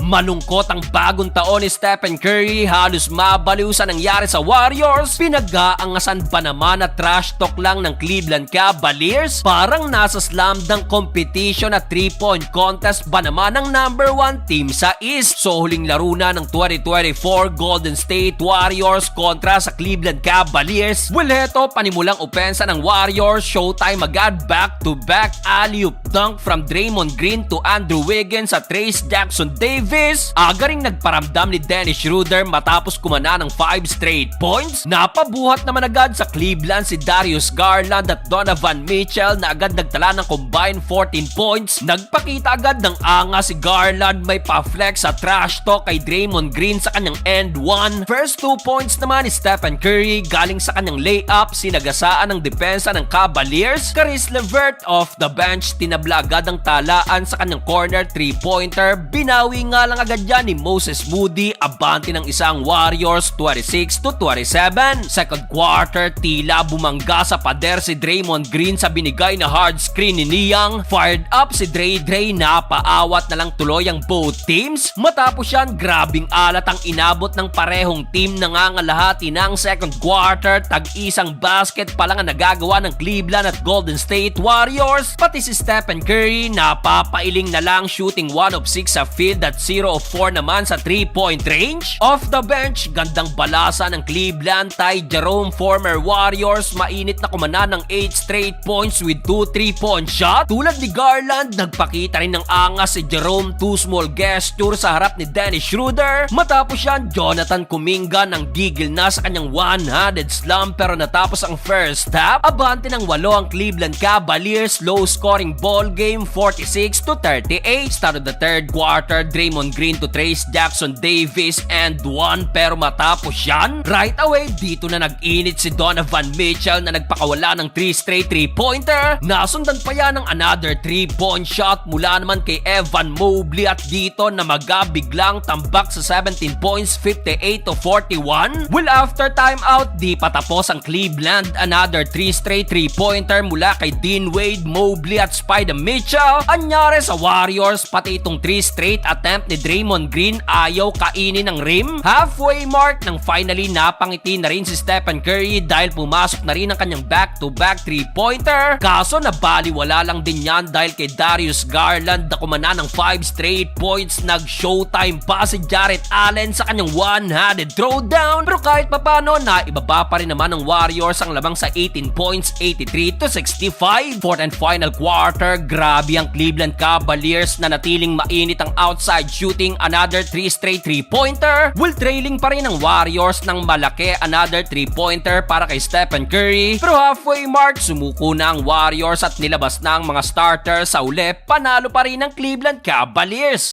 Malungkot ang bagong taon ni Stephen Curry, halos mabaliw sa nangyari sa Warriors. Pinag-aangasan ba naman na trash talk lang ng Cleveland Cavaliers? Parang nasa slam dunk competition at 3-point contest ba naman ang number 1 team sa East? So huling laro na ng 2024 Golden State Warriors kontra sa Cleveland Cavaliers. Well, heto, panimulang opensa ng Warriors, showtime agad, back-to-back alley-oop dunk from Draymond Green to Andrew Wiggins at Trayce Jackson-Davis. Aga ring nagparamdam ni Dennis Schroeder matapos kumana ng 5 straight points. Napabuhat naman agad sa Cleveland si Darius Garland at Donovan Mitchell na agad nagtala ng combined 14 points. Nagpakita agad ng angas si Garland, may pa-flex sa trash talk kay Draymond Green sa kanyang end 1. First 2 points naman ni Stephen Curry galing sa kanyang layup, sinagasaan ng depensa ng Cavaliers. Caris LeVert off the bench, tinabla agad ang talaan sa kanyang corner 3-pointer. Binawi nga lang agad yan ni Moses Moody, abante ng isang Warriors 26-27. Second quarter, tila bumangga sa pader si Draymond Green sa binigay na hard screen ni Niang. Fired up si Dre, napaawat na lang tuloy ang both teams. Matapos yan, grabing alat ang inabot ng parehong team. Nangangalahati ng second quarter, tag-isang basket pa lang ang nagagawa ng Cleveland at Golden State Warriors. Pati si Stephen Curry, napapailing na lang, shooting 1 of 6 sa field at 0 of 4 naman sa 3-point range. Off the bench, gandang balasa ng Cleveland. Ty Jerome, former Warriors, mainit na kumana ng 8 straight points with 2 3-point shot. Tulad ni Garland, nagpakita rin ng angas si Jerome, 2 small gesture sa harap ni Dennis Schroeder. Matapos yan, Jonathan Kuminga nang gigil na sa kanyang one-handed slam, pero natapos ang first half. Abante ng 8 ang Cleveland Cavaliers, low scoring ball game 46-38. Start of the third quarter, Draymond Green to Trayce Jackson-Davis and 1, pero matapos yan, right away dito na nag-init si Donovan Mitchell na nagpakawala ng 3 straight 3-pointer. Nasundan pa yan ng another 3-point shot mula naman kay Evan Mobley at dito na magabiglang tambak sa 17 points 58-41. Well, after timeout, di patapos ang Cleveland. Another 3 straight 3-pointer mula kay Dean Wade, Mobley at Spida Mitchell. Anyari sa Warriors, pati itong 3 straight attempt ni Draymond Green ayaw kainin ng rim. Halfway mark nang finally napangiti na rin si Stephen Curry dahil pumasok na rin ang kanyang back-to-back 3-pointer. Kaso nabaliwala lang din yan dahil kay Darius Garland na kumana ng 5 straight points. Nag-showtime pa si Jarrett Allen sa kanyang one-handed throwdown. Pero kahit papano, naibaba pa rin naman ng Warriors ang lamang sa 18 points, 83-65. Fourth and final quarter, grabe ang Cleveland Cavaliers na natiling mainit ang outside shooting. Another 3 straight 3-pointer. Well, trailing pa rin ang Warriors ng malaki. Another 3-pointer para kay Stephen Curry. Pero halfway mark, sumuko na ang Warriors at nilabas na ang mga starters sa uli. Panalo pa rin ang Cleveland Cavaliers.